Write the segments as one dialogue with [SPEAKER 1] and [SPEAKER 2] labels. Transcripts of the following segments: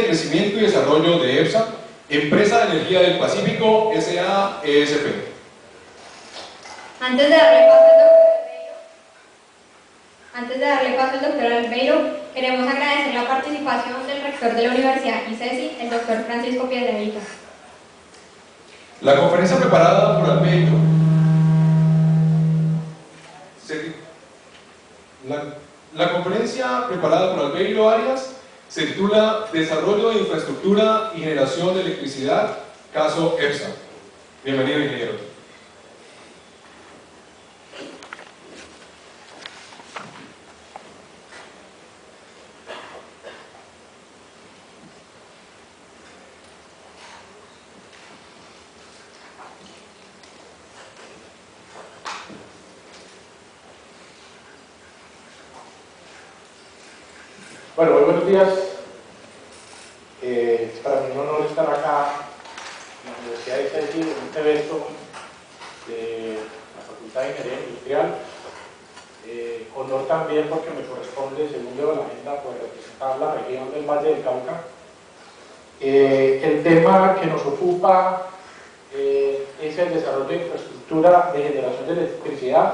[SPEAKER 1] Crecimiento y Desarrollo de EPSA, Empresa de Energía del Pacífico, S.A.E.S.P.
[SPEAKER 2] Antes de darle paso al doctor Albeiro, queremos agradecer la participación del rector de la Universidad ICESI, el doctor Francisco Piedradita.
[SPEAKER 1] La conferencia preparada por Albeiro Arias se titula Desarrollo de Infraestructura y Generación de Electricidad, caso EPSA. Bienvenido, ingeniero.
[SPEAKER 3] Bueno, muy buenos días. Para mí es un honor estar acá en la Universidad de ICESI en este evento de la Facultad de Ingeniería Industrial. Honor también porque me corresponde, según veo la agenda, pues, representar la región del Valle del Cauca. El tema que nos ocupa es el desarrollo de infraestructura de generación de electricidad.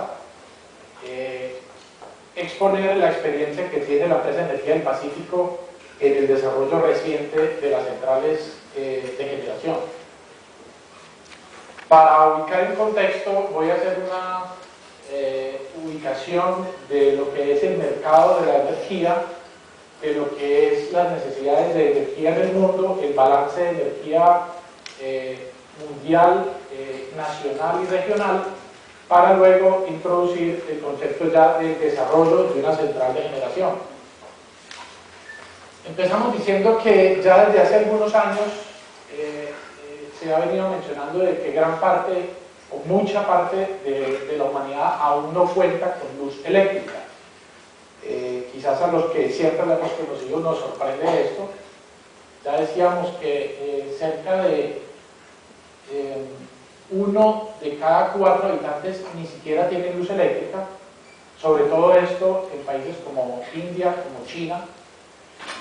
[SPEAKER 3] Exponer la experiencia que tiene la empresa de Energía del Pacífico en el desarrollo reciente de las centrales de generación. Para ubicar el contexto, voy a hacer una ubicación de lo que es el mercado de la energía, de lo que es las necesidades de energía en el mundo, el balance de energía mundial, nacional y regional, para luego introducir el concepto ya del desarrollo de una central de generación. Empezamos diciendo que ya desde hace algunos años se ha venido mencionando de que gran parte o mucha parte de la humanidad aún no cuenta con luz eléctrica. Quizás a los que siempre la hemos conocido nos sorprende esto. Ya decíamos que cerca de 1 de cada 4 habitantes ni siquiera tiene luz eléctrica, sobre todo esto en países como India, como China,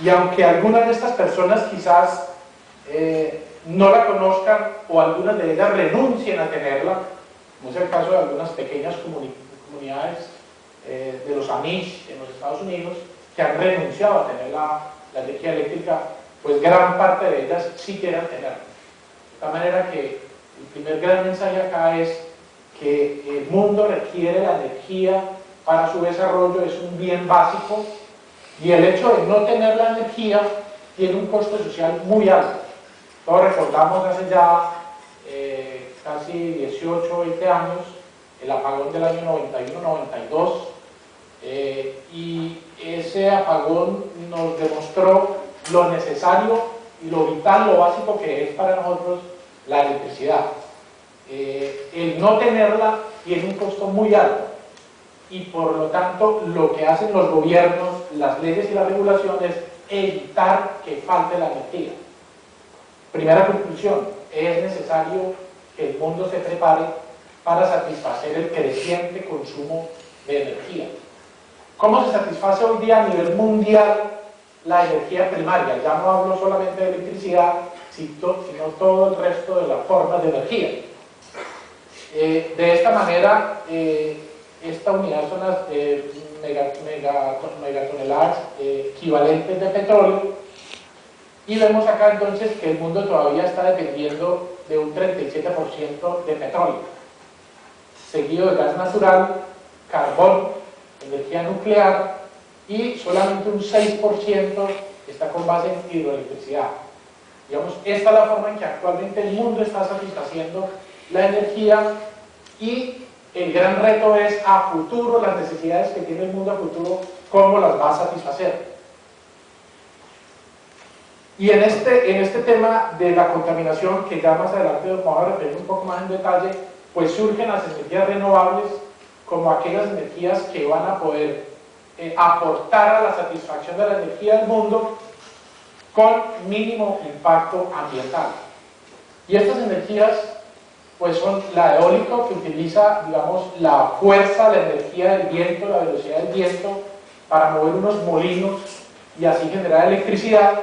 [SPEAKER 3] y aunque algunas de estas personas quizás no la conozcan o algunas de ellas renuncien a tenerla, como es el caso de algunas pequeñas comunidades de los Amish en los Estados Unidos, que han renunciado a tener la energía eléctrica, pues gran parte de ellas sí quieren tenerla. De tal manera que el primer gran mensaje acá es que el mundo requiere la energía para su desarrollo, es un bien básico, y el hecho de no tener la energía tiene un costo social muy alto. Todos recordamos hace ya casi 18 o 20 años el apagón del año 91-92, y ese apagón nos demostró lo necesario y lo vital, lo básico que es para nosotros la electricidad. El no tenerla tiene un costo muy alto y por lo tanto lo que hacen los gobiernos, las leyes y las regulaciones es evitar que falte la energía. Primera conclusión, es necesario que el mundo se prepare para satisfacer el creciente consumo de energía. ¿Cómo se satisface hoy día a nivel mundial la energía primaria? Ya no hablo solamente de electricidad, sino todo el resto de las formas de energía. De esta manera, esta unidad son las megatoneladas equivalentes de petróleo, y vemos acá entonces que el mundo todavía está dependiendo de un 37% de petróleo, seguido de gas natural, carbón, energía nuclear, y solamente un 6% está con base en hidroelectricidad. Digamos, esta es la forma en que actualmente el mundo está satisfaciendo la energía, y el gran reto es a futuro, las necesidades que tiene el mundo a futuro, cómo las va a satisfacer. Y en este tema de la contaminación, que ya más adelante vamos a referir un poco más en detalle, pues surgen las energías renovables como aquellas energías que van a poder aportar a la satisfacción de la energía del mundo con mínimo impacto ambiental. Y estas energías pues son la eólica, que utiliza, digamos, la fuerza, la energía del viento, la velocidad del viento para mover unos molinos y así generar electricidad,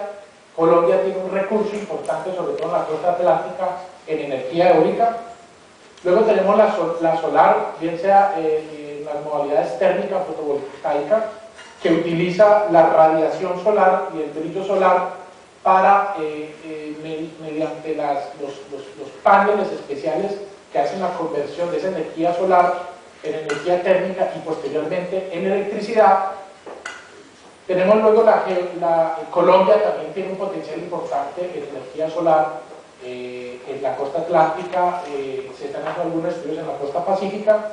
[SPEAKER 3] Colombia tiene un recurso importante, sobre todo en la costa atlántica, en energía eólica. Luego tenemos la solar, bien sea en las modalidades térmica o fotovoltaica, que utiliza la radiación solar y el brillo solar para, mediante los paneles especiales que hacen la conversión de esa energía solar en energía térmica y posteriormente en electricidad. Tenemos luego Colombia también tiene un potencial importante en energía solar en la costa atlántica, se están haciendo algunos estudios en la costa pacífica.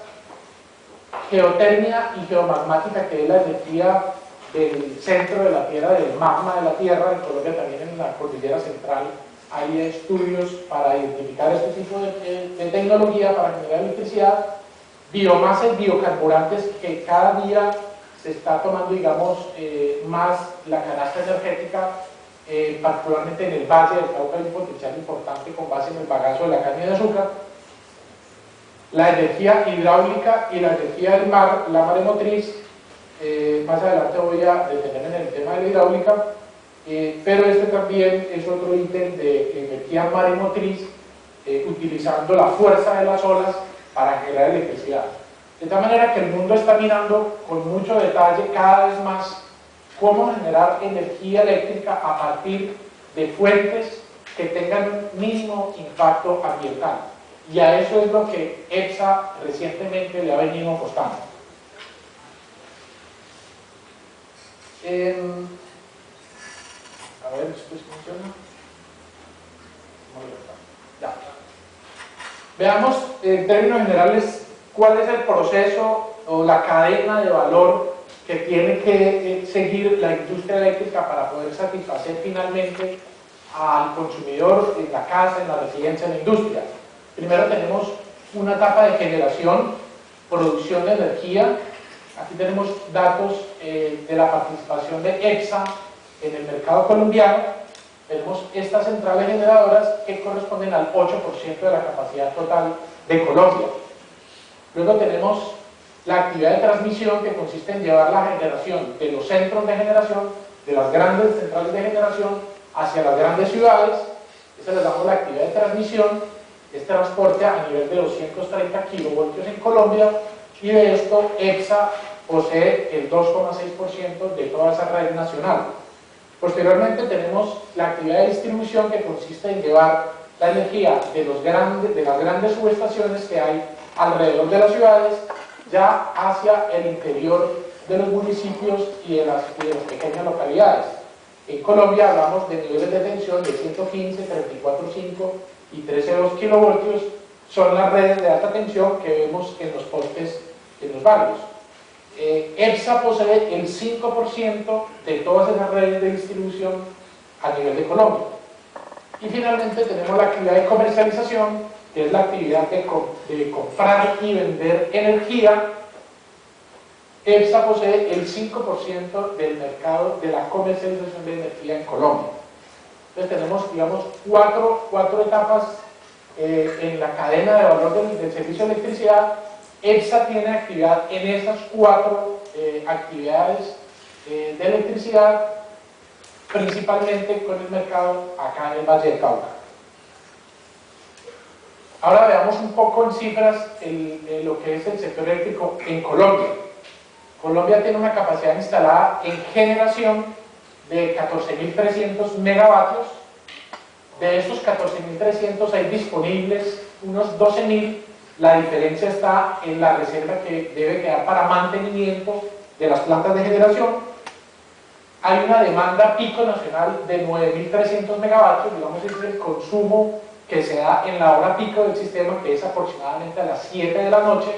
[SPEAKER 3] Geotermia y geomagmática, que es la energía del centro de la Tierra, del magma de la Tierra. En Colombia también, en la cordillera central, hay estudios para identificar este tipo de tecnología para generar electricidad. Biomasa y biocarburantes, que cada día se está tomando, digamos, más la canasta energética, particularmente en el Valle del Cauca hay un potencial importante con base en el bagazo de la caña de azúcar. La energía hidráulica y la energía del mar, la maremotriz. Más adelante voy a detenerme en el tema de la hidráulica, pero este también es otro ítem de energía maremotriz, utilizando la fuerza de las olas para generar electricidad. De tal manera que el mundo está mirando con mucho detalle cada vez más cómo generar energía eléctrica a partir de fuentes que tengan un mínimo impacto ambiental. Y a eso es lo que EPSA recientemente le ha venido apostando. A ver, ¿esto funciona? Ya. Veamos en términos generales cuál es el proceso o la cadena de valor que tiene que seguir la industria eléctrica para poder satisfacer finalmente al consumidor en la casa, en la residencia, en la industria. Primero tenemos una etapa de generación, producción de energía. Aquí tenemos datos de la participación de EPSA en el mercado colombiano. Tenemos estas centrales generadoras que corresponden al 8% de la capacidad total de Colombia. Luego tenemos la actividad de transmisión, que consiste en llevar la generación de los centros de generación, de las grandes centrales de generación, hacia las grandes ciudades. Esa le damos la actividad de transmisión, es transporte a nivel de 230 kilovoltios en Colombia, y de esto EPSA posee el 2,6% de toda esa red nacional. Posteriormente tenemos la actividad de distribución, que consiste en llevar la energía de las grandes subestaciones que hay alrededor de las ciudades ya hacia el interior de los municipios y de las pequeñas localidades. En Colombia hablamos de niveles de tensión de 115, 34,5 y 13,2 kilovoltios. Son las redes de alta tensión que vemos en los postes en los barrios. EPSA posee el 5% de todas esas redes de distribución a nivel de Colombia. Y finalmente tenemos la actividad de comercialización, que es la actividad de comprar y vender energía. EPSA posee el 5% del mercado de la comercialización de energía en Colombia. Entonces tenemos, digamos, cuatro etapas en la cadena de valor del servicio de electricidad. EPSA tiene actividad en esas cuatro actividades de electricidad, principalmente con el mercado acá en el Valle del Cauca. Ahora veamos un poco en cifras lo que es el sector eléctrico en Colombia. Colombia tiene una capacidad instalada en generación de 14.300 megavatios. De estos 14.300 hay disponibles unos 12.000. La diferencia está en la reserva que debe quedar para mantenimiento de las plantas de generación. Hay una demanda pico nacional de 9.300 megavatios, digamos, es el consumo que se da en la hora pico del sistema, que es aproximadamente a las 7 de la noche,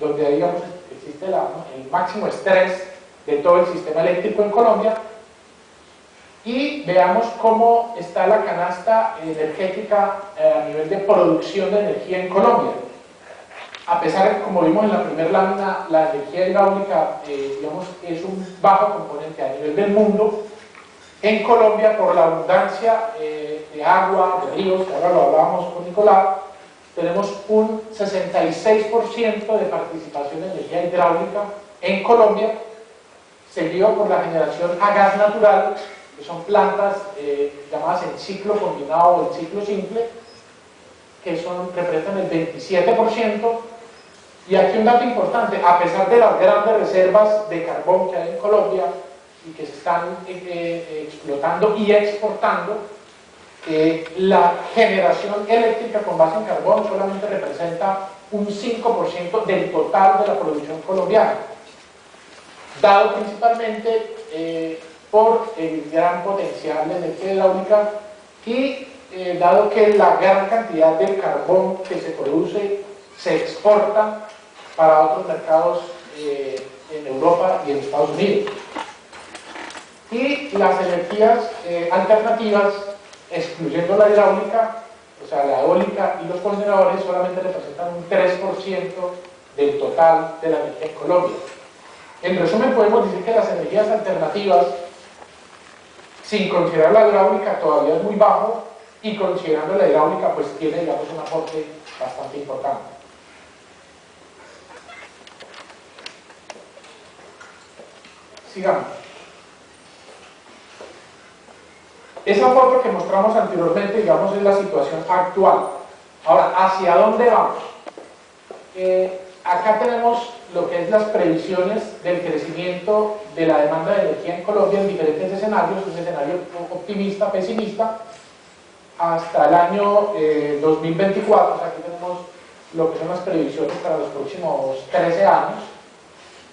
[SPEAKER 3] donde digamos, existe el máximo estrés de todo el sistema eléctrico en Colombia. Y veamos cómo está la canasta energética a nivel de producción de energía en Colombia. A pesar de que, como vimos en la primera lámina, la energía hidráulica digamos, es un bajo componente a nivel del mundo, en Colombia, por la abundancia de agua, de ríos, que ahora lo hablábamos con Nicolás, tenemos un 66% de participación en energía hidráulica en Colombia, seguido por la generación a gas natural, que son plantas llamadas en ciclo combinado o en ciclo simple, que representan el 27%. Y aquí un dato importante: a pesar de las grandes reservas de carbón que hay en Colombia y que se están explotando y exportando, la generación eléctrica con base en carbón solamente representa un 5% del total de la producción colombiana, dado principalmente por el gran potencial de energía hidráulica y dado que la gran cantidad del carbón que se produce se exporta para otros mercados en Europa y en Estados Unidos. Y las energías alternativas, excluyendo la hidráulica, o sea, la eólica y los cogeneradores, solamente representan un 3% del total de la energía en Colombia. En resumen, podemos decir que las energías alternativas, sin considerar la hidráulica, todavía es muy bajo, y considerando la hidráulica, pues tiene, digamos, un aporte bastante importante. Sigamos. Esa foto que mostramos anteriormente, digamos, es la situación actual. Ahora, ¿hacia dónde vamos? Acá tenemos lo que es las previsiones del crecimiento de la demanda de energía en Colombia en diferentes escenarios, un escenario optimista, pesimista, hasta el año 2024. O sea, aquí tenemos lo que son las previsiones para los próximos 13 años.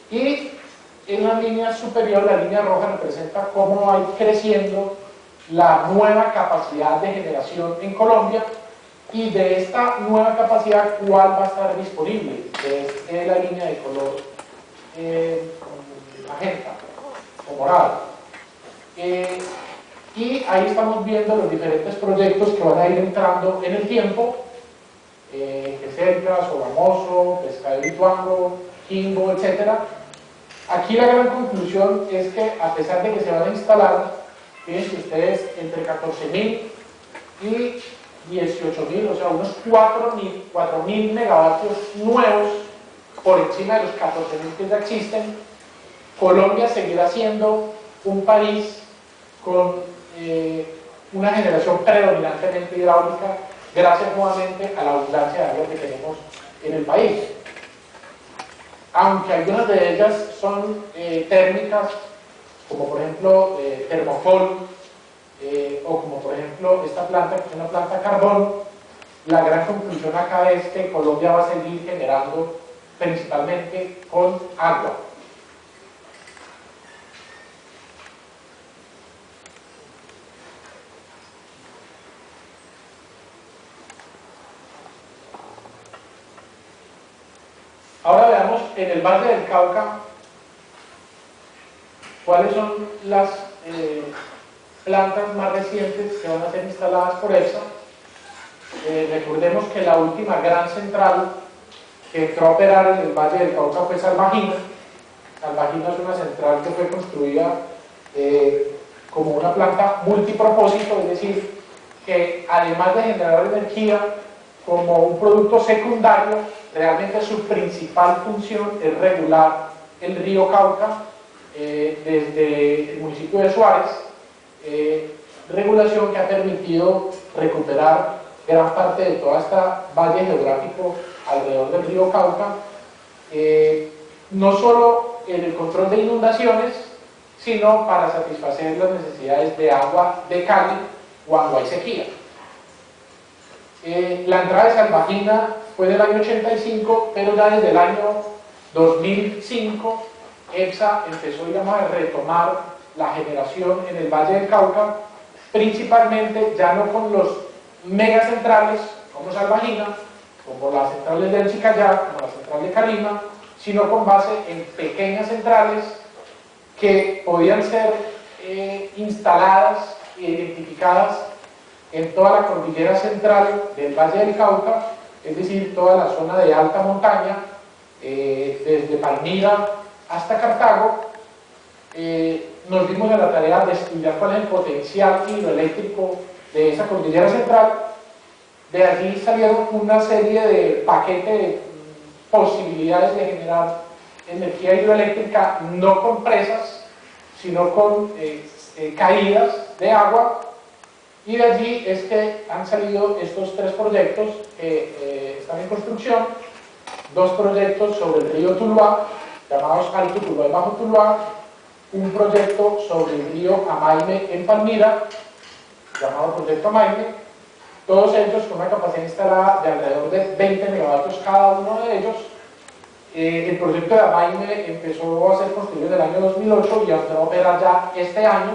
[SPEAKER 3] Y en la línea superior, la línea roja, representa cómo va a ir creciendo la nueva capacidad de generación en Colombia, y de esta nueva capacidad, cuál va a estar disponible. Es la línea de color magenta o morado. Y ahí estamos viendo los diferentes proyectos que van a ir entrando en el tiempo: Geselca, Sogamoso, Pescadero Ituango, Quimbo, etc. Aquí la gran conclusión es que, a pesar de que se van a instalar, fíjense ustedes, entre 14.000 y 18.000, o sea, unos 4.000 megavatios nuevos por encima de los 14.000 que ya existen, Colombia seguirá siendo un país con una generación predominantemente hidráulica, gracias nuevamente a la abundancia de agua que tenemos en el país. Aunque algunas de ellas son térmicas, como por ejemplo Termofol, o como por ejemplo esta planta, que es una planta carbón, la gran conclusión acá es que Colombia va a seguir generando principalmente con agua. Ahora veamos en el Valle del Cauca cuáles son las plantas más recientes que van a ser instaladas por EPSA. Recordemos que la última gran central que entró a operar en el Valle del Cauca fue Salvagina. Salvagina es una central que fue construida como una planta multipropósito, es decir, que además de generar energía como un producto secundario, realmente su principal función es regular el río Cauca desde el municipio de Suárez, regulación que ha permitido recuperar gran parte de toda esta valle geográfico alrededor del río Cauca, no solo en el control de inundaciones, sino para satisfacer las necesidades de agua de Cali cuando hay sequía. La entrada de Salvagina fue del año 85, pero ya desde el año 2005 EPSA empezó, digamos, a retomar la generación en el Valle del Cauca, principalmente ya no con los megacentrales como Salvagina, como las centrales del Chicayá, como la central de Calima, sino con base en pequeñas centrales que podían ser instaladas e identificadas en toda la cordillera central del Valle del Cauca, es decir, toda la zona de alta montaña, desde Palmira hasta Cartago. Nos dimos a la tarea de estudiar cuál es el potencial hidroeléctrico de esa cordillera central. De allí salieron una serie de paquetes de posibilidades de generar energía hidroeléctrica, no con presas, sino con caídas de agua, y de allí es que han salido estos 3 proyectos que están en construcción, 2 proyectos sobre el río Tuluá, llamados Alto Tuluá y Bajo Tuluá, un proyecto sobre el río Amaime en Palmira, llamado Proyecto Amaime, todos ellos con una capacidad instalada de alrededor de 20 megavatios cada uno de ellos. El proyecto de Amaime empezó a ser construido en el año 2008 y entró a operar ya este año,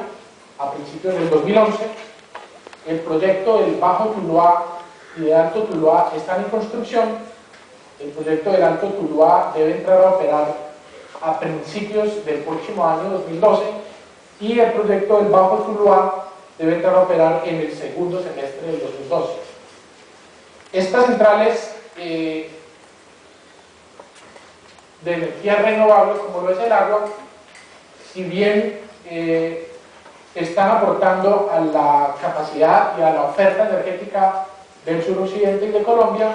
[SPEAKER 3] a principios del 2011. El proyecto del Bajo Tuluá y del Alto Tuluá están en construcción. El proyecto del Alto Tuluá debe entrar a operar a principios del próximo año 2012 y el proyecto del Bajo Tuluá debe entrar a operar en el segundo semestre del 2012. Estas centrales de energía renovable, como lo es el agua, si bien están aportando a la capacidad y a la oferta energética del suroccidente y de Colombia,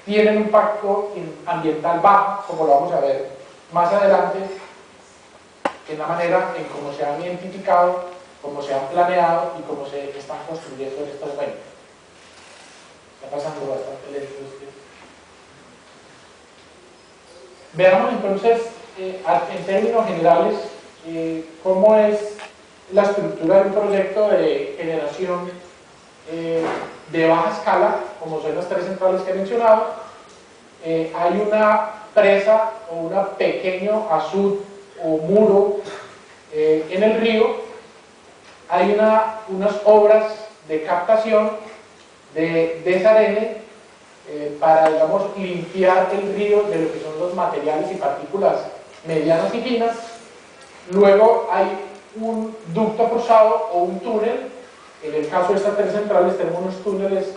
[SPEAKER 3] tienen un impacto ambiental bajo, como lo vamos a ver más adelante, en la manera en cómo se han identificado, cómo se han planeado y cómo se están construyendo estos 20. Está pasando bastante lento. Veamos entonces, en términos generales, cómo es la estructura de un proyecto de generación de baja escala, como son las 3 centrales que he mencionado. Hay una presa o un pequeño azud o muro en el río. Hay unas obras de captación de desarene para, digamos, limpiar el río de lo que son los materiales y partículas medianas y finas. Luego hay un ducto forzado o un túnel. En el caso de estas 3 centrales tenemos unos túneles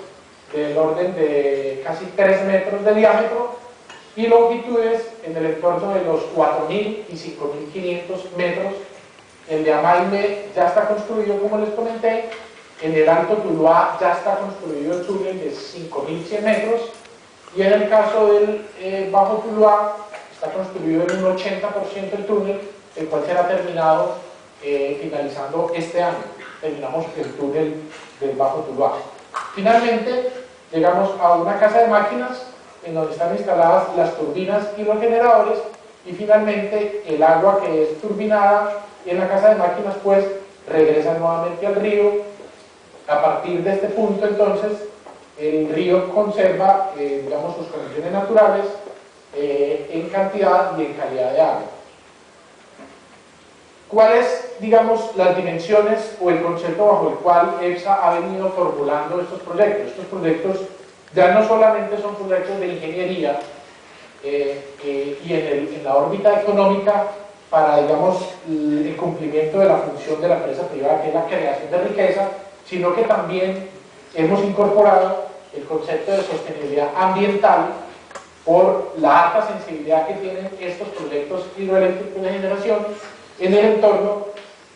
[SPEAKER 3] del orden de casi 3 metros de diámetro y longitudes en el entorno de los 4.000 y 5.500 metros. El de Amaime ya está construido, como les comenté. En el Alto Tuluá ya está construido el túnel de 5.100 metros y en el caso del Bajo Tuluá está construido en un 80% el túnel, el cual será terminado finalizando este año. Terminamos el túnel del Bajo Tuluá. Finalmente llegamos a una casa de máquinas en donde están instaladas las turbinas y los generadores, y finalmente el agua que es turbinada en la casa de máquinas pues regresa nuevamente al río. A partir de este punto entonces el río conserva digamos, sus condiciones naturales en cantidad y en calidad de agua. ¿Cuáles, digamos, las dimensiones o el concepto bajo el cual EPSA ha venido formulando estos proyectos? Estos proyectos ya no solamente son proyectos de ingeniería y en la órbita económica para, digamos, el cumplimiento de la función de la empresa privada, que es la creación de riqueza, sino que también hemos incorporado el concepto de sostenibilidad ambiental por la alta sensibilidad que tienen estos proyectos hidroeléctricos de generación en el entorno.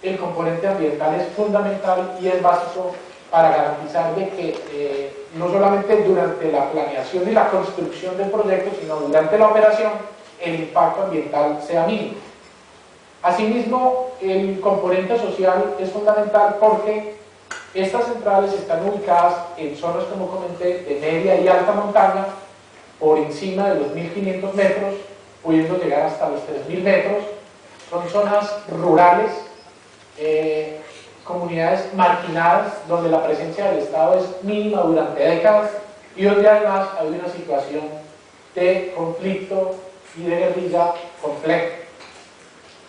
[SPEAKER 3] El componente ambiental es fundamental y es básico para garantizar de que no solamente durante la planeación y la construcción del proyecto, sino durante la operación, el impacto ambiental sea mínimo. Asimismo, el componente social es fundamental porque estas centrales están ubicadas en zonas, como comenté, de media y alta montaña, por encima de los 1.500 metros, pudiendo llegar hasta los 3.000 metros. Son zonas rurales, comunidades marginadas, donde la presencia del Estado es mínima durante décadas y donde además hay una situación de conflicto y de guerrilla compleja.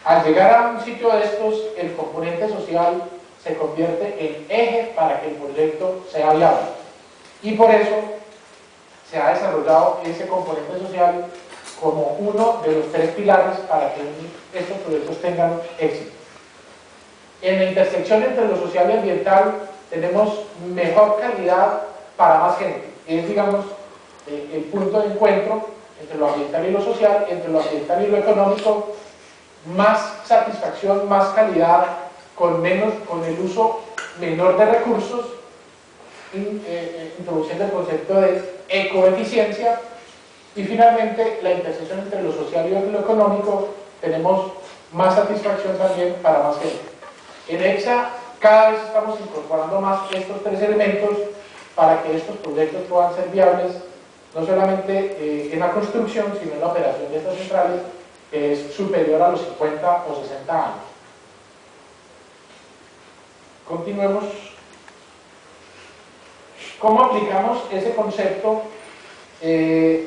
[SPEAKER 3] Al llegar a un sitio de estos, el componente social se convierte en eje para que el proyecto sea viable. Y por eso se ha desarrollado ese componente social como uno de los 3 pilares para que estos proyectos tengan éxito. En la intersección entre lo social y ambiental tenemos mejor calidad para más gente. Es, digamos, el punto de encuentro entre lo ambiental y lo social, entre lo ambiental y lo económico, más satisfacción, más calidad, con el uso menor de recursos, introduciendo el concepto de ecoeficiencia. Y finalmente, la intersección entre lo social y lo económico, tenemos más satisfacción también para más gente. En EXA cada vez estamos incorporando más estos tres elementos para que estos proyectos puedan ser viables, no solamente en la construcción, sino en la operación de estas centrales, que es superior a los 50 o 60 años. Continuemos. ¿Cómo aplicamos ese concepto de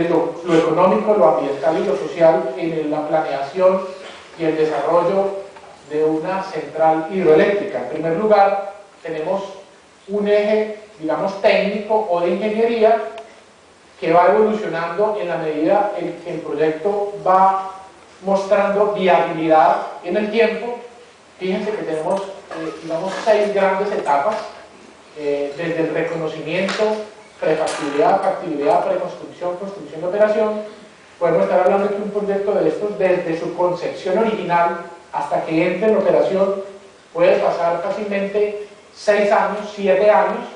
[SPEAKER 3] lo económico, lo ambiental y lo social en la planeación y el desarrollo de una central hidroeléctrica? En primer lugar, tenemos un eje, digamos, técnico o de ingeniería que va evolucionando en la medida en que el proyecto va mostrando viabilidad en el tiempo. Fíjense que tenemos, digamos, 6 grandes etapas, desde el reconocimiento, prefactibilidad, factibilidad, preconstrucción, construcción de operación. Podemos estar hablando de que un proyecto de estos, desde su concepción original hasta que entre en operación, puede pasar fácilmente 6 años, 7 años.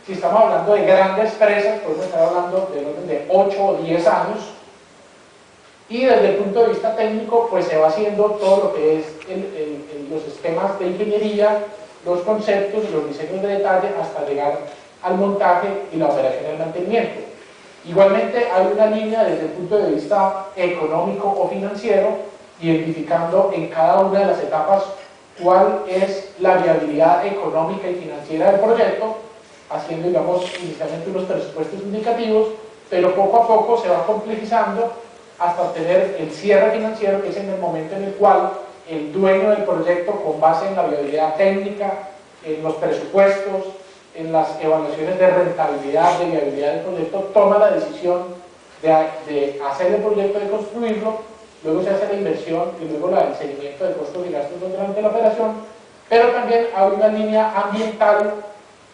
[SPEAKER 3] Si estamos hablando de grandes presas, podemos estar hablando del orden de 8 o 10 años. Y desde el punto de vista técnico, pues se va haciendo todo lo que es los esquemas de ingeniería, los conceptos, los diseños de detalle, hasta llegar al montaje y la operación del mantenimiento. Igualmente hay una línea desde el punto de vista económico o financiero, identificando en cada una de las etapas cuál es la viabilidad económica y financiera del proyecto, haciendo, digamos, inicialmente unos presupuestos indicativos, pero poco a poco se va complejizando hasta obtener el cierre financiero, que es en el momento en el cual el dueño del proyecto, con base en la viabilidad técnica, en los presupuestos, en las evaluaciones de rentabilidad, de viabilidad del proyecto, toma la decisión de hacer el proyecto, de construirlo. Luego se hace la inversión y luego el seguimiento de costos y gastos durante la operación. Pero también hay una línea ambiental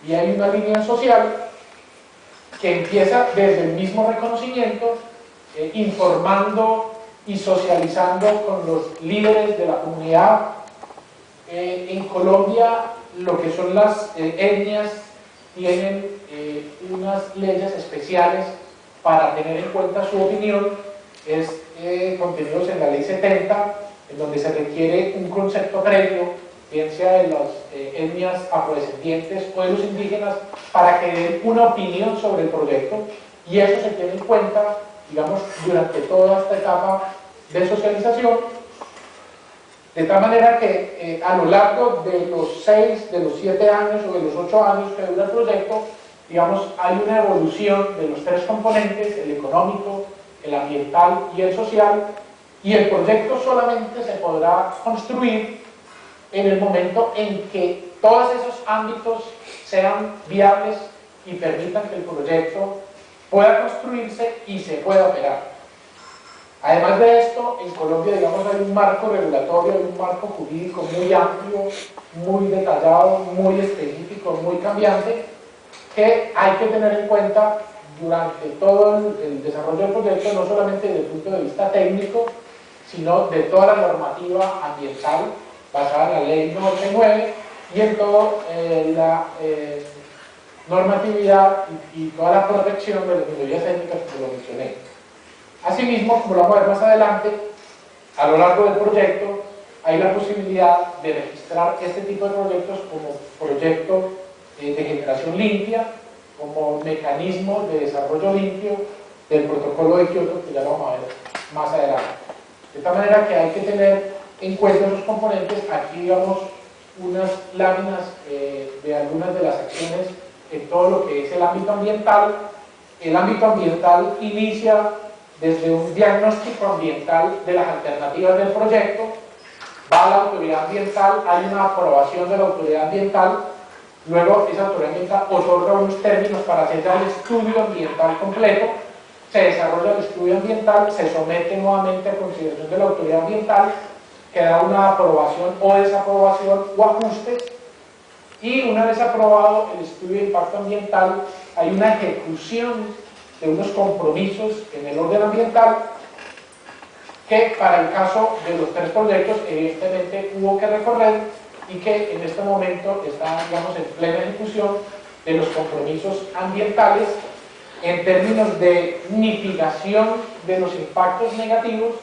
[SPEAKER 3] y hay una línea social que empieza desde el mismo reconocimiento, informando y socializando con los líderes de la comunidad. En Colombia, lo que son las etnias tienen unas leyes especiales para tener en cuenta su opinión, contenidos en la ley 70, en donde se requiere un concepto previo, bien sea de las etnias afrodescendientes o de los indígenas, para que den una opinión sobre el proyecto, y eso se tiene en cuenta, digamos, durante toda esta etapa de socialización, de tal manera que a lo largo de los 6, de los 7 años o de los 8 años que dura el proyecto, digamos, hay una evolución de los 3 componentes, el económico, el ambiental y el social, y el proyecto solamente se podrá construir en el momento en que todos esos ámbitos sean viables y permitan que el proyecto pueda construirse y se pueda operar. Además de esto, en Colombia, digamos, hay un marco regulatorio, hay un marco jurídico muy amplio, muy detallado, muy específico, muy cambiante, que hay que tener en cuenta durante todo el desarrollo del proyecto, no solamente desde el punto de vista técnico, sino de toda la normativa ambiental basada en la ley 99 y en toda la normatividad y toda la protección de las minorías étnicas, como lo mencioné. Asimismo, como lo vamos a ver más adelante, a lo largo del proyecto hay la posibilidad de registrar este tipo de proyectos como proyecto de generación limpia, como mecanismo de desarrollo limpio del protocolo de Kioto, que ya lo vamos a ver más adelante. De tal manera que hay que tener en cuenta esos componentes. Aquí digamos unas láminas de algunas de las acciones en todo lo que es el ámbito ambiental. El ámbito ambiental inicia desde un diagnóstico ambiental de las alternativas del proyecto, va a la autoridad ambiental, hay una aprobación de la autoridad ambiental, luego esa autoridad ambiental otorga unos términos para hacer ya el estudio ambiental completo, se desarrolla el estudio ambiental, se somete nuevamente a consideración de la autoridad ambiental, que da una aprobación o desaprobación o ajustes, y una vez aprobado el estudio de impacto ambiental, hay una ejecución de unos compromisos en el orden ambiental que para el caso de los 3 proyectos evidentemente hubo que recorrer y que en este momento están, digamos, en plena ejecución de los compromisos ambientales en términos de mitigación de los impactos negativos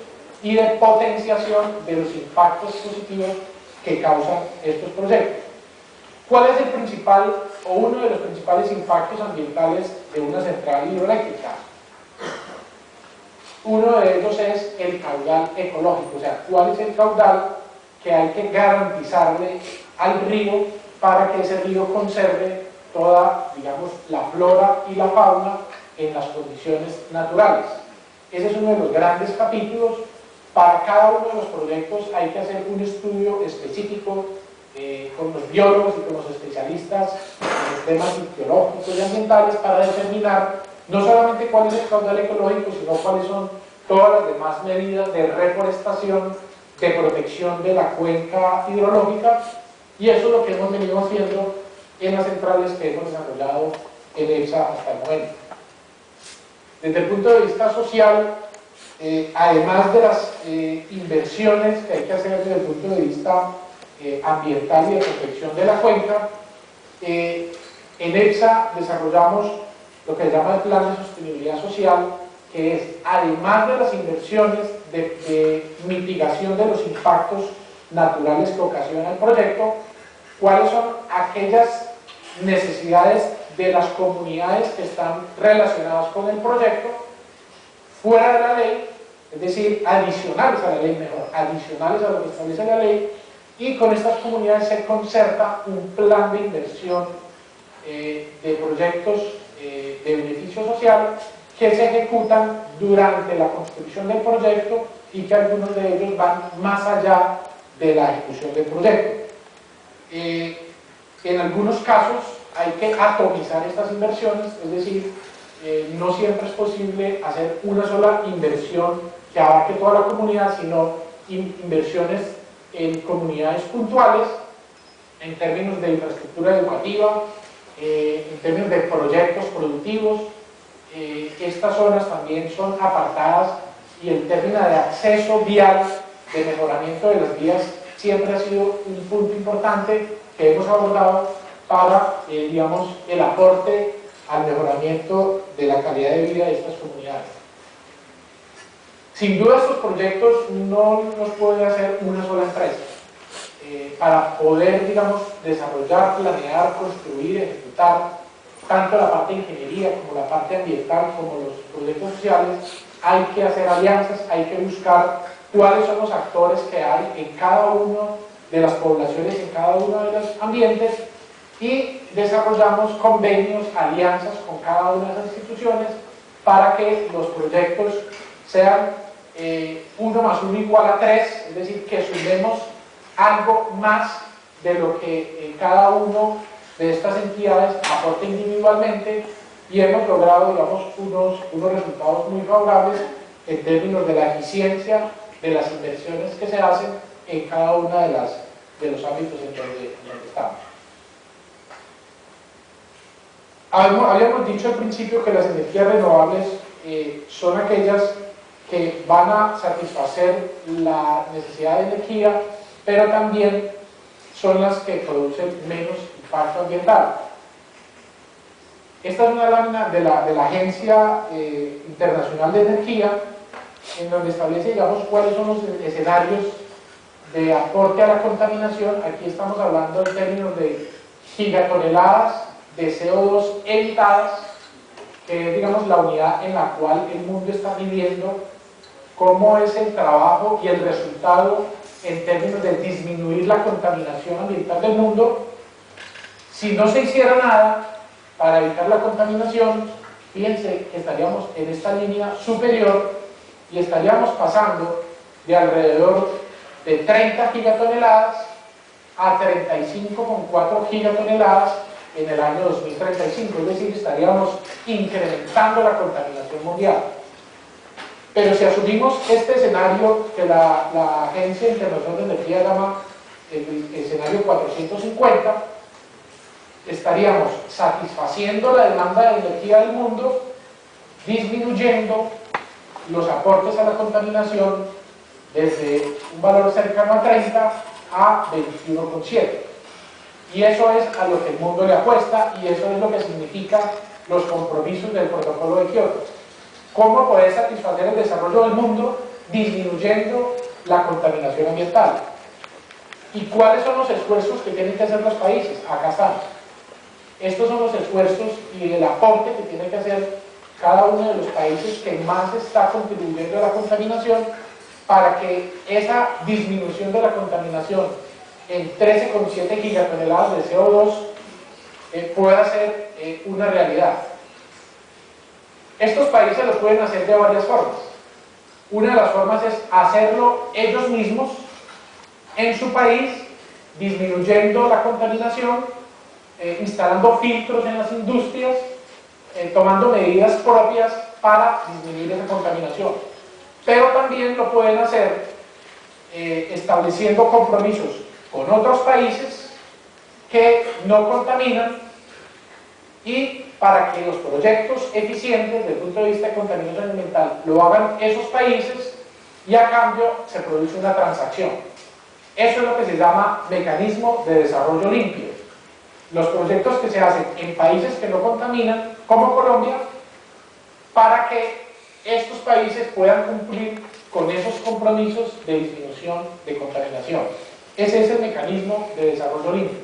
[SPEAKER 3] y de potenciación de los impactos positivos que causan estos proyectos. ¿Cuál es el principal o uno de los principales impactos ambientales de una central hidroeléctrica? Uno de ellos es el caudal ecológico, o sea, cuál es el caudal que hay que garantizarle al río para que ese río conserve toda, digamos, la flora y la fauna en las condiciones naturales. Ese es uno de los grandes capítulos. Para cada uno de los proyectos hay que hacer un estudio específico con los biólogos y con los especialistas en los temas geológicos y ambientales para determinar no solamente cuál es el caudal ecológico, sino cuáles son todas las demás medidas de reforestación, de protección de la cuenca hidrológica, y eso es lo que hemos venido haciendo en las centrales que hemos desarrollado en EPSA hasta el momento. Desde el punto de vista social, además de las inversiones que hay que hacer desde el punto de vista ambiental y de protección de la cuenca, en EPSA desarrollamos lo que se llama el Plan de Sostenibilidad Social, que es, además de las inversiones de mitigación de los impactos naturales que ocasiona el proyecto, cuáles son aquellas necesidades de las comunidades que están relacionadas con el proyecto fuera de la ley, es decir, adicionales a la ley, mejor, adicionales a lo que establece la ley, y con estas comunidades se concerta un plan de inversión de proyectos de beneficio social que se ejecutan durante la construcción del proyecto y que algunos de ellos van más allá de la ejecución del proyecto. En algunos casos hay que atomizar estas inversiones, es decir, no siempre es posible hacer una sola inversión que abarque toda la comunidad, sino inversiones en comunidades puntuales, en términos de infraestructura educativa, en términos de proyectos productivos. Estas zonas también son apartadas y el término de acceso vial, de mejoramiento de las vías, siempre ha sido un punto importante que hemos abordado para, digamos, el aporte al mejoramiento de la calidad de vida de estas comunidades. Sin duda estos proyectos no los puede hacer una sola empresa. Para poder, digamos, desarrollar, planear, construir, ejecutar tanto la parte de ingeniería como la parte ambiental como los proyectos sociales, hay que hacer alianzas, hay que buscar cuáles son los actores que hay en cada uno de las poblaciones, en cada uno de los ambientes, y desarrollamos convenios, alianzas con cada una de esas instituciones para que los proyectos sean 1 más 1 igual a 3, es decir, que sumemos algo más de lo que cada uno de estas entidades aporta individualmente, y hemos logrado, digamos, unos resultados muy favorables en términos de la eficiencia de las inversiones que se hacen en cada uno de los ámbitos en donde estamos. Habíamos dicho al principio que las energías renovables son aquellas que van a satisfacer la necesidad de energía, pero también son las que producen menos impacto ambiental. Esta es una lámina de la Agencia Internacional de Energía, en donde establece, digamos, cuáles son los escenarios de aporte a la contaminación. Aquí estamos hablando en términos de gigatoneladas de CO2 evitadas, que es, digamos, la unidad en la cual el mundo está viviendo, cómo es el trabajo y el resultado en términos de disminuir la contaminación ambiental del mundo. Si no se hiciera nada para evitar la contaminación, fíjense que estaríamos en esta línea superior y estaríamos pasando de alrededor de 30 gigatoneladas a 35,4 gigatoneladas en el año 2035, es decir, estaríamos incrementando la contaminación mundial. Pero si asumimos este escenario que la Agencia Internacional de Energía llama el escenario 450, estaríamos satisfaciendo la demanda de energía del mundo, disminuyendo los aportes a la contaminación desde un valor cercano a 30 a 21,7. Y eso es a lo que el mundo le apuesta, y eso es lo que significa los compromisos del protocolo de Kioto. ¿Cómo poder satisfacer el desarrollo del mundo disminuyendo la contaminación ambiental? ¿Y cuáles son los esfuerzos que tienen que hacer los países? Acá están. Estos son los esfuerzos y el aporte que tiene que hacer cada uno de los países que más está contribuyendo a la contaminación para que esa disminución de la contaminación en 13,7 gigatoneladas de CO2 pueda ser una realidad. Estos países lo pueden hacer de varias formas. Una de las formas es hacerlo ellos mismos en su país, disminuyendo la contaminación, instalando filtros en las industrias, tomando medidas propias para disminuir esa contaminación. Pero también lo pueden hacer estableciendo compromisos con otros países que no contaminan, y para que los proyectos eficientes desde el punto de vista de contaminación ambiental lo hagan esos países, y a cambio se produce una transacción. Eso es lo que se llama mecanismo de desarrollo limpio. Los proyectos que se hacen en países que no contaminan, como Colombia, para que estos países puedan cumplir con esos compromisos de disminución de contaminación. Ese es el mecanismo de desarrollo limpio.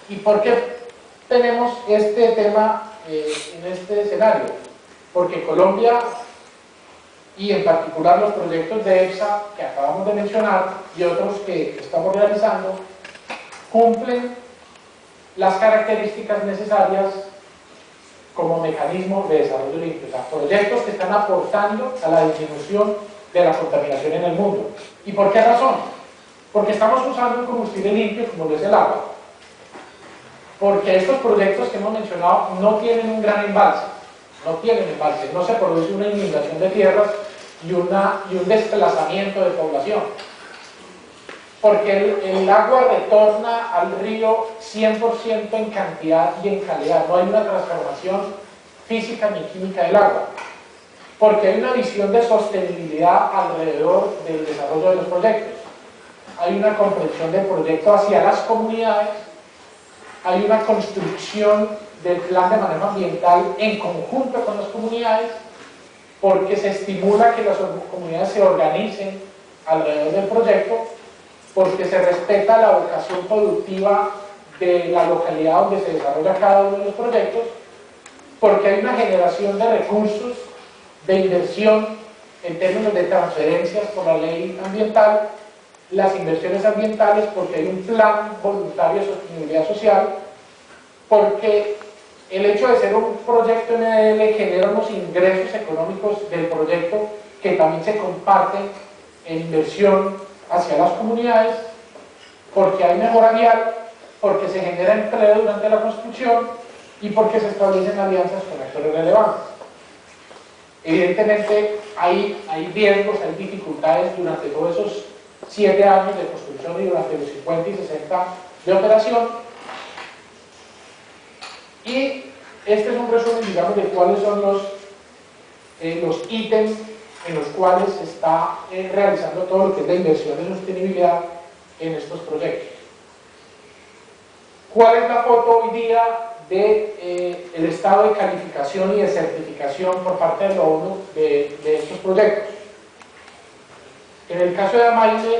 [SPEAKER 3] ¿Y por qué tenemos este tema en este escenario? Porque Colombia, y en particular los proyectos de EPSA que acabamos de mencionar y otros que estamos realizando, cumplen las características necesarias como mecanismo de desarrollo limpio, o sea, proyectos que están aportando a la disminución de la contaminación en el mundo. ¿Y por qué razón? Porque estamos usando un combustible limpio como lo es el agua. Porque estos proyectos que hemos mencionado no tienen un gran embalse, no se produce una inundación de tierras y un desplazamiento de población. Porque el agua retorna al río 100% en cantidad y en calidad, no hay una transformación física ni química del agua. Porque hay una visión de sostenibilidad alrededor del desarrollo de los proyectos. Hay una comprensión del proyecto hacia las comunidades, hay una construcción del plan de manejo ambiental en conjunto con las comunidades, porque se estimula que las comunidades se organicen alrededor del proyecto, porque se respeta la vocación productiva de la localidad donde se desarrolla cada uno de los proyectos, porque hay una generación de recursos, de inversión en términos de transferencias por la ley ambiental, las inversiones ambientales, porque hay un plan voluntario de sostenibilidad social, porque el hecho de ser un proyecto MDL genera unos ingresos económicos del proyecto que también se comparten en inversión hacia las comunidades, porque hay mejora vial, porque se genera empleo durante la construcción y porque se establecen alianzas con actores relevantes. Evidentemente hay riesgos, hay dificultades durante todos esos 7 años de construcción y durante los 50 y 60 de operación, y este es un resumen, digamos, de cuáles son los ítems en los cuales se está realizando todo lo que es la inversión de sostenibilidad en estos proyectos. ¿Cuál es la foto hoy día del estado de calificación y de certificación por parte de la ONU de estos proyectos? En el caso de Amaime,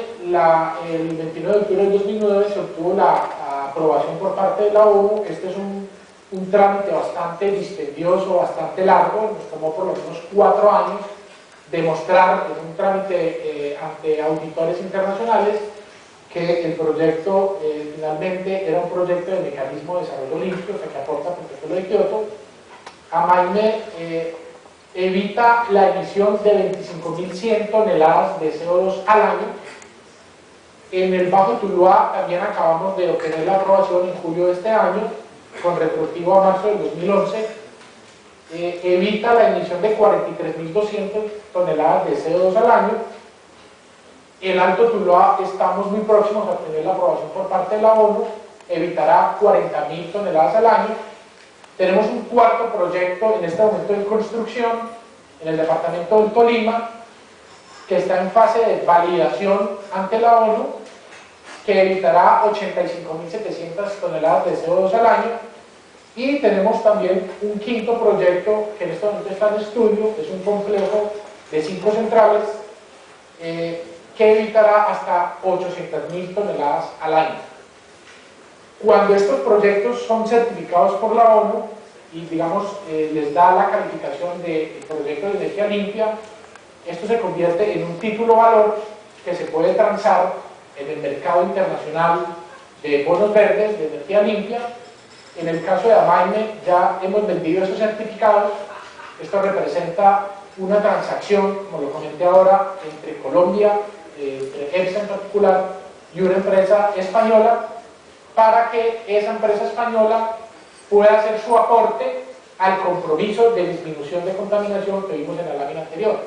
[SPEAKER 3] el 29 de octubre de 2009 se obtuvo la aprobación por parte de la ONU. Este es un trámite bastante dispendioso, bastante largo, nos tomó por lo menos 4 años demostrar en un trámite ante auditores internacionales que el proyecto finalmente era un proyecto de mecanismo de desarrollo limpio, o sea, que aporta al protocolo de Kioto. Amaime evita la emisión de 25.100 toneladas de CO2 al año. En el Bajo Tuluá también acabamos de obtener la aprobación en julio de este año, con retroactivo a marzo del 2011, evita la emisión de 43.200 toneladas de CO2 al año. El Alto Tuluá estamos muy próximos a obtener la aprobación por parte de la ONU, evitará 40.000 toneladas al año. Tenemos un cuarto proyecto en este momento en construcción en el departamento del Tolima, que está en fase de validación ante la ONU, que evitará 85.700 toneladas de CO2 al año. Y tenemos también un quinto proyecto que en este momento está en estudio, es un complejo de 5 centrales, que que evitará hasta 800.000 toneladas al año. Cuando estos proyectos son certificados por la ONU y digamos les da la calificación de proyecto de energía limpia, esto se convierte en un título valor que se puede transar en el mercado internacional de bonos verdes de energía limpia. En el caso de Amaime ya hemos vendido esos certificados. Esto representa una transacción, como lo comenté ahora, entre Colombia, entre EPSA en particular, y una empresa española, para que esa empresa española pueda hacer su aporte al compromiso de disminución de contaminación que vimos en la lámina anterior.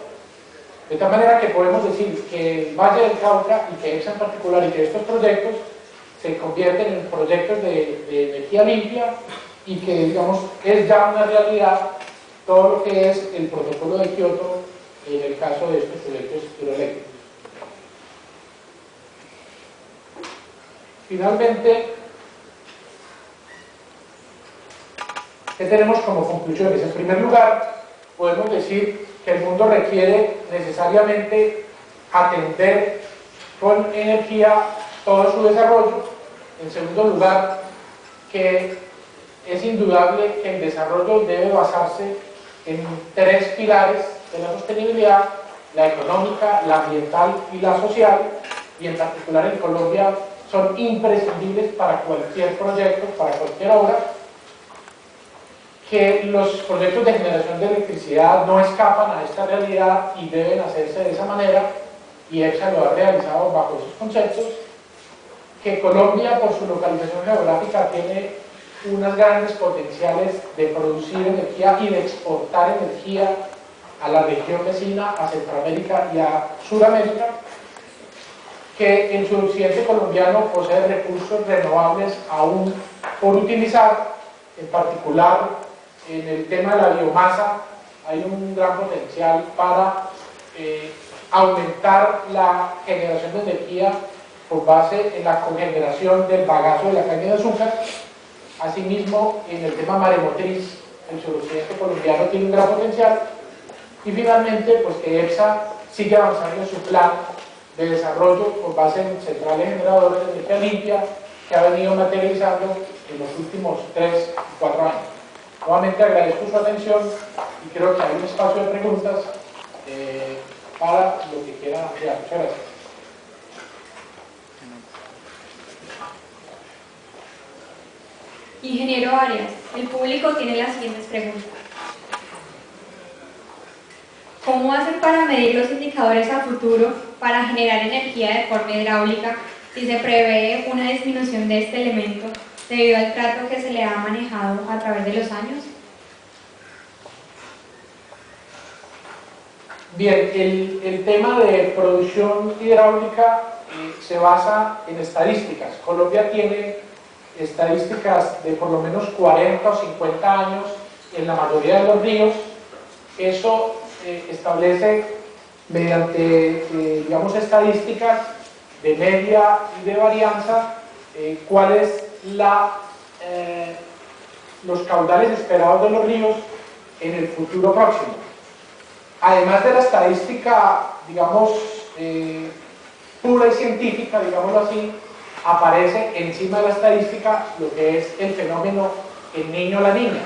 [SPEAKER 3] De tal manera que podemos decir que el Valle del Cauca y que EPSA en particular y que estos proyectos se convierten en proyectos de energía limpia y que, digamos, es ya una realidad todo lo que es el protocolo de Kioto en el caso de estos proyectos hidroeléctricos. Finalmente, ¿qué tenemos como conclusiones? En primer lugar, podemos decir que el mundo requiere necesariamente atender con energía todo su desarrollo. En segundo lugar, que es indudable que el desarrollo debe basarse en tres pilares de la sostenibilidad: la económica, la ambiental y la social, y en particular en Colombia son imprescindibles para cualquier proyecto, para cualquier obra. Que los proyectos de generación de electricidad no escapan a esta realidad y deben hacerse de esa manera, y EPSA lo ha realizado bajo esos conceptos. Que Colombia, por su localización geográfica, tiene unas grandes potenciales de producir energía y de exportar energía a la región vecina, a Centroamérica y a Sudamérica. Que el suroccidente colombiano posee recursos renovables aún por utilizar, en particular en el tema de la biomasa hay un gran potencial para aumentar la generación de energía por base en la cogeneración del bagazo de la caña de azúcar. Asimismo, en el tema maremotriz, el suroccidente colombiano tiene un gran potencial. Y finalmente, pues que EPSA sigue avanzando en su plan de desarrollo con base en centrales generadoras de energía limpia que ha venido materializando en los últimos 3 y 4 años. Nuevamente agradezco su atención y creo que hay un espacio de preguntas para lo que quieran ampliar. Muchas gracias.
[SPEAKER 2] Ingeniero Arias, el público tiene las siguientes preguntas. ¿Cómo hacen para medir los indicadores a futuro para generar energía de forma hidráulica si se prevé una disminución de este elemento debido al trato que se le ha manejado a través de los años?
[SPEAKER 3] Bien, el tema de producción hidráulica se basa en estadísticas. Colombia tiene estadísticas de por lo menos 40 o 50 años en la mayoría de los ríos. Eso establece mediante, digamos, estadísticas de media y de varianza cuál es los caudales esperados de los ríos en el futuro próximo. Además de la estadística, digamos, pura y científica, digámoslo así, aparece encima de la estadística lo que es el fenómeno el niño o la niña.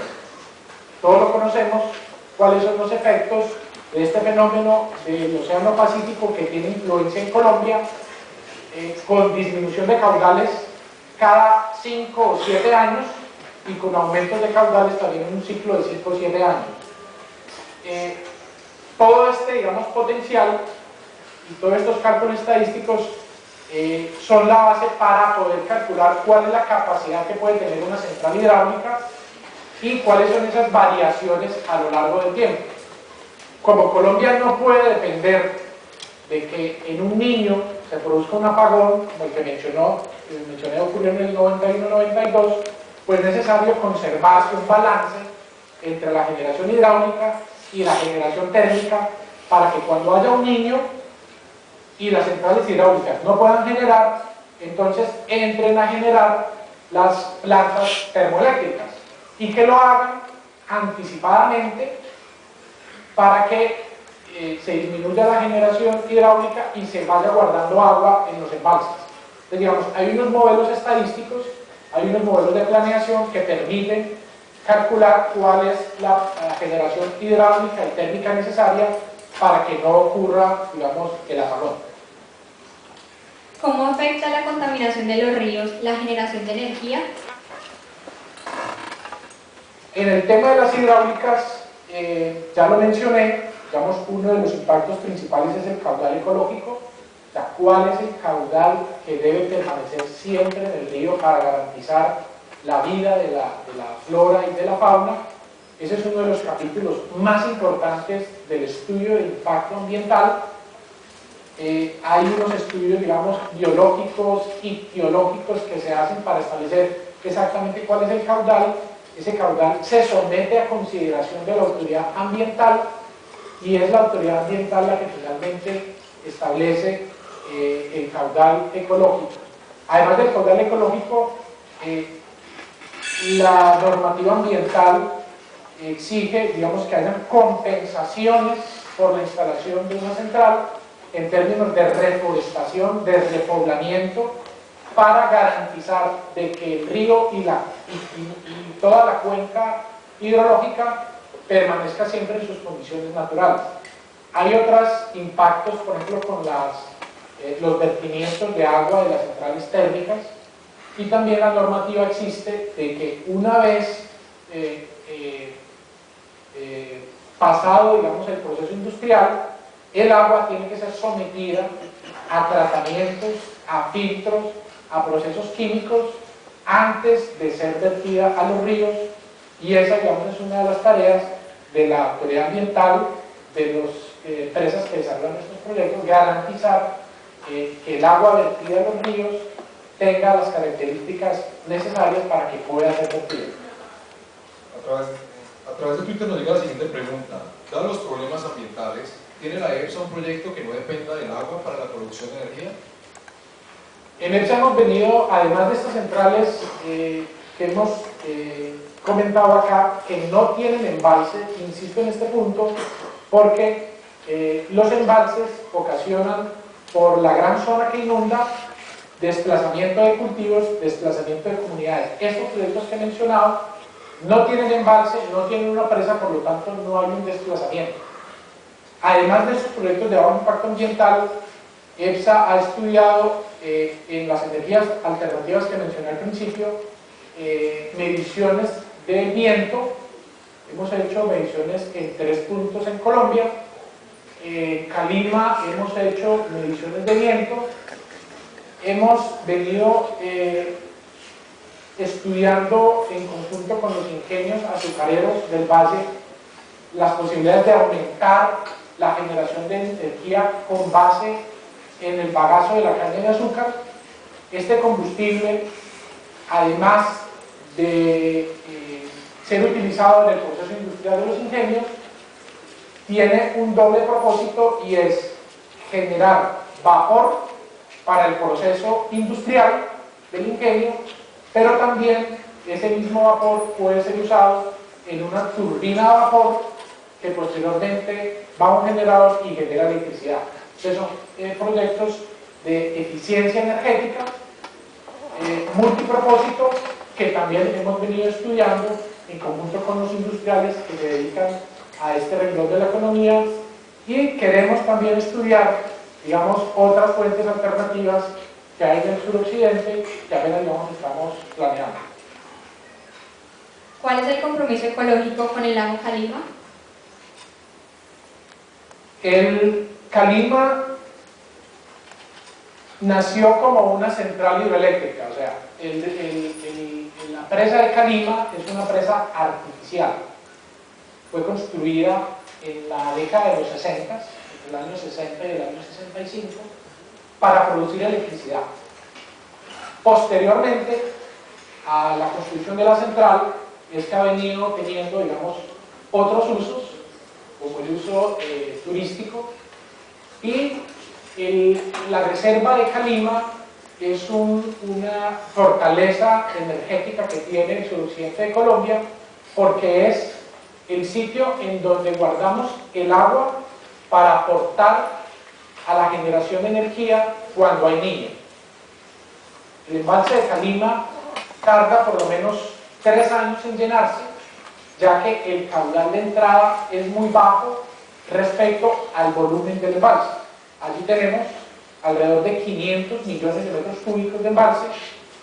[SPEAKER 3] Todos lo conocemos, cuáles son los efectos de este fenómeno del Océano Pacífico que tiene influencia en Colombia, con disminución de caudales cada 5 o 7 años y con aumentos de caudales también en un ciclo de 5 o 7 años. Todo este, digamos, potencial y todos estos cálculos estadísticos son la base para poder calcular cuál es la capacidad que puede tener una central hidráulica y cuáles son esas variaciones a lo largo del tiempo. Como Colombia no puede depender de que en un niño se produzca un apagón, como el que mencioné ocurrió en el 91-92, pues es necesario conservar un balance entre la generación hidráulica y la generación térmica para que cuando haya un niño y las centrales hidráulicas no puedan generar, entonces entren a generar las plantas termoeléctricas y que lo hagan anticipadamente para que se disminuya la generación hidráulica y se vaya guardando agua en los embalses. Entonces, digamos, hay unos modelos estadísticos, hay unos modelos de planeación que permiten calcular cuál es la generación hidráulica y térmica necesaria para que no ocurra, digamos, el apagón.
[SPEAKER 2] ¿Cómo afecta la contaminación de los ríos la generación de energía?
[SPEAKER 3] En el tema de las hidráulicas, ya lo mencioné, digamos, uno de los impactos principales es el caudal ecológico, o sea, cuál es el caudal que debe permanecer siempre en el río para garantizar la vida de la flora y de la fauna. Ese es uno de los capítulos más importantes del estudio de impacto ambiental. Hay unos estudios, digamos, biológicos y geológicos que se hacen para establecer exactamente cuál es el caudal. Ese caudal se somete a consideración de la autoridad ambiental y es la autoridad ambiental la que finalmente establece el caudal ecológico. Además del caudal ecológico, la normativa ambiental exige, digamos, que haya compensaciones por la instalación de una central en términos de reforestación, de repoblamiento, para garantizar de que el río y toda la cuenca hidrológica permanezca siempre en sus condiciones naturales. Hay otros impactos, por ejemplo, con los vertimientos de agua de las centrales térmicas, y también la normativa existe de que una vez pasado, digamos, el proceso industrial, el agua tiene que ser sometida a tratamientos, a filtros, a procesos químicos antes de ser vertida a los ríos, y esa, digamos, es una de las tareas de la autoridad ambiental, de las empresas que desarrollan estos proyectos, garantizar que el agua vertida a los ríos tenga las características necesarias para que pueda ser vertida.
[SPEAKER 1] A través de Twitter nos llega la siguiente pregunta. Dados los problemas ambientales, ¿tiene la EPSA un proyecto que no dependa del agua para la producción de energía?
[SPEAKER 3] En EPSA hemos venido, además de estas centrales que hemos comentado acá, que no tienen embalse, insisto en este punto, porque los embalses ocasionan, por la gran zona que inunda, desplazamiento de cultivos, desplazamiento de comunidades. Estos proyectos que he mencionado no tienen embalse, no tienen una presa, por lo tanto no hay un desplazamiento. Además de estos proyectos de bajo impacto ambiental, EPSA ha estudiado en las energías alternativas que mencioné al principio, mediciones de viento. Hemos hecho mediciones en 3 puntos en Colombia. En Calima hemos hecho mediciones de viento. Hemos venido estudiando en conjunto con los ingenios azucareros del valle las posibilidades de aumentar la generación de energía con base en el bagazo de la caña de azúcar. Este combustible, además de ser utilizado en el proceso industrial de los ingenios, tiene un doble propósito, y es generar vapor para el proceso industrial del ingenio, pero también ese mismo vapor puede ser usado en una turbina de vapor que posteriormente va a un generador y genera electricidad. Entonces son proyectos de eficiencia energética, multipropósito, que también hemos venido estudiando en conjunto con los industriales que se dedican a este renglón de la economía, y queremos también estudiar, digamos, otras fuentes alternativas que hay en el suroccidente, que apenas, digamos, estamos planeando.
[SPEAKER 2] ¿Cuál es el compromiso ecológico con el lago Calima?
[SPEAKER 3] El Calima nació como una central hidroeléctrica, o sea, la presa de Calima es una presa artificial. Fue construida en la década de los 60, entre el año 60 y el año 65, para producir electricidad. Posteriormente a la construcción de la central, es que ha venido teniendo, digamos, otros usos, como el uso turístico, y la reserva de Calima es una fortaleza energética que tiene el suroccidente de Colombia, porque es el sitio en donde guardamos el agua para aportar a la generación de energía cuando hay niños. El embalse de Calima tarda por lo menos 3 años en llenarse, ya que el caudal de entrada es muy bajo respecto al volumen del embalse. Allí tenemos alrededor de 500 millones de metros cúbicos de embalse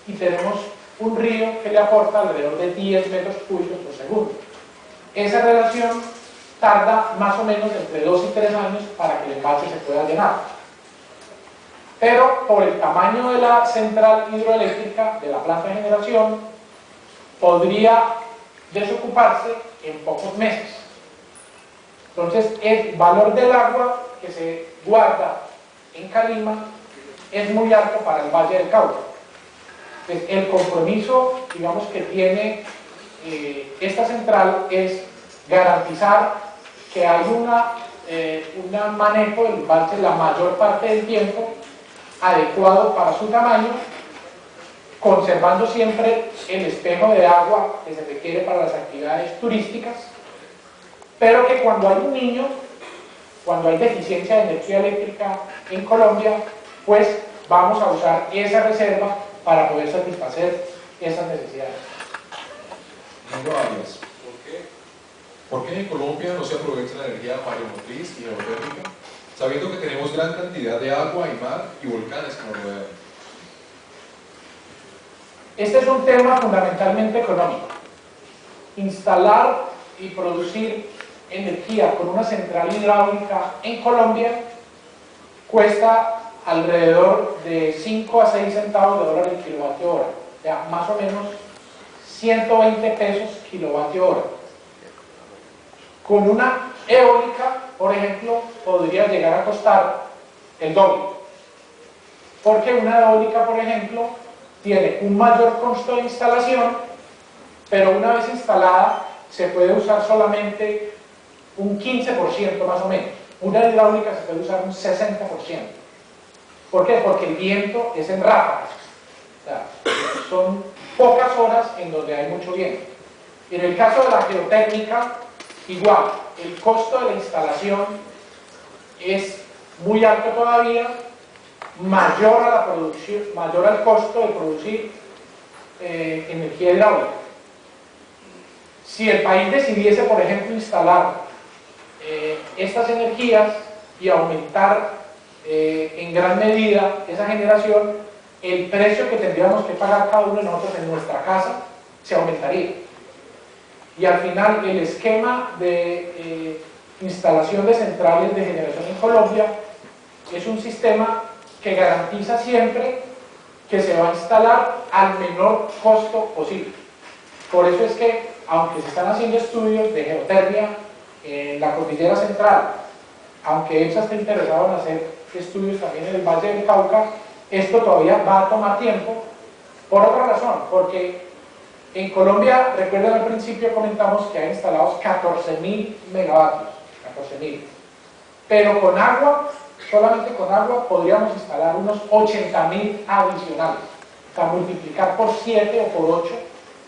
[SPEAKER 3] y tenemos un río que le aporta alrededor de 10 metros cúbicos por segundo. Esa relación tarda más o menos entre 2 y 3 años para que el embalse se pueda llenar. Pero por el tamaño de la central hidroeléctrica, de la planta de generación, podría desocuparse en pocos meses. Entonces el valor del agua que se guarda en Calima es muy alto para el Valle del Cauca. Entonces, el compromiso, digamos, que tiene esta central es garantizar que hay un manejo del embalse la mayor parte del tiempo adecuado para su tamaño, conservando siempre el espejo de agua que se requiere para las actividades turísticas, pero que cuando hay un niño, cuando hay deficiencia de energía eléctrica en Colombia, pues vamos a usar esa reserva para poder satisfacer esas necesidades.
[SPEAKER 1] ¿Por qué en Colombia no se aprovecha la energía mareomotriz y geotérmica, sabiendo que tenemos gran cantidad de agua y mar y volcanes que nos rodean?
[SPEAKER 3] Este es un tema fundamentalmente económico. Instalar y producir energía con una central hidráulica en Colombia cuesta alrededor de 5 a 6 centavos de dólar el kilovatio hora, o sea, más o menos 120 pesos kilovatio hora. Con una eólica, por ejemplo, podría llegar a costar el doble, porque una eólica, por ejemplo, tiene un mayor costo de instalación, pero una vez instalada se puede usar solamente un 15% más o menos. Una hidráulica se puede usar un 60%. ¿Por qué? Porque el viento es en ráfagas. O sea, son pocas horas en donde hay mucho viento. En el caso de la geotérmica, igual, el costo de la instalación es muy alto todavía, mayor a la producción, mayor al costo de producir energía hidráulica. Si el país decidiese, por ejemplo, instalar estas energías y aumentar en gran medida esa generación, el precio que tendríamos que pagar cada uno de nosotros en nuestra casa se aumentaría. Y al final el esquema de instalación de centrales de generación en Colombia es un sistema que garantiza siempre que se va a instalar al menor costo posible. Por eso es que, aunque se están haciendo estudios de geotermia en la cordillera central, aunque EPSA está interesado en hacer estudios también en el Valle del Cauca, esto todavía va a tomar tiempo, por otra razón, porque en Colombia, recuerden al principio comentamos que hay instalados 14.000 megavatios, 14.000, pero con agua, solamente con agua, podríamos instalar unos 80.000 adicionales, o sea, multiplicar por 7 o por 8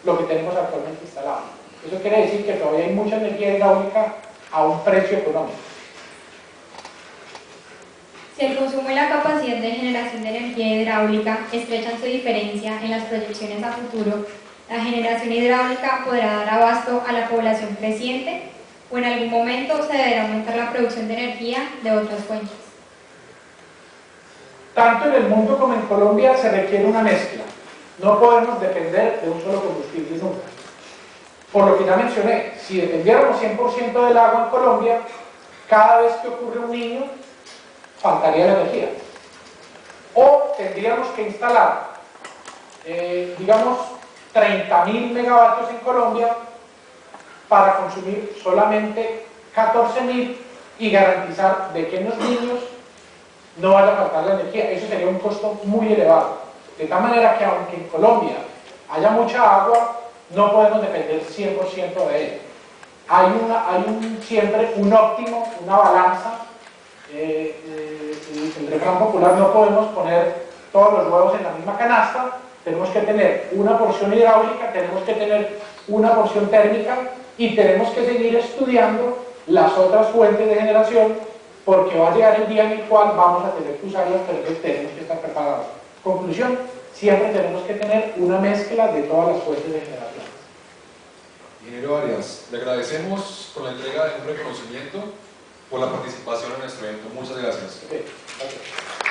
[SPEAKER 3] lo que tenemos actualmente instalado. Eso quiere decir que todavía hay mucha energía hidráulica a un precio económico.
[SPEAKER 2] Si el consumo y la capacidad de generación de energía hidráulica estrechan su diferencia en las proyecciones a futuro, ¿la generación hidráulica podrá dar abasto a la población creciente o en algún momento se deberá aumentar la producción de energía de otras fuentes?
[SPEAKER 3] Tanto en el mundo como en Colombia se requiere una mezcla. No podemos depender de un solo combustible nunca. Por lo que ya mencioné, si dependiéramos 100% del agua en Colombia, cada vez que ocurre un niño, faltaría la energía. O tendríamos que instalar, digamos, 30.000 megavatios en Colombia para consumir solamente 14.000 y garantizar de que en los niños no vaya a faltar la energía. Eso sería un costo muy elevado. De tal manera que aunque en Colombia haya mucha agua, no podemos depender 100% de ella. Hay siempre un óptimo, una balanza. El refrán popular: no podemos poner todos los huevos en la misma canasta. Tenemos que tener una porción hidráulica, tenemos que tener una porción térmica y tenemos que seguir estudiando las otras fuentes de generación porque va a llegar el día en el cual vamos a tener que usarlas, pero entonces tenemos que estar preparados. Conclusión, siempre tenemos que tener una mezcla de todas las fuentes de generación.
[SPEAKER 1] Ingeniero Arias, le agradecemos con la entrega de un reconocimiento por la participación en nuestro evento. Muchas gracias.
[SPEAKER 3] Okay, gracias.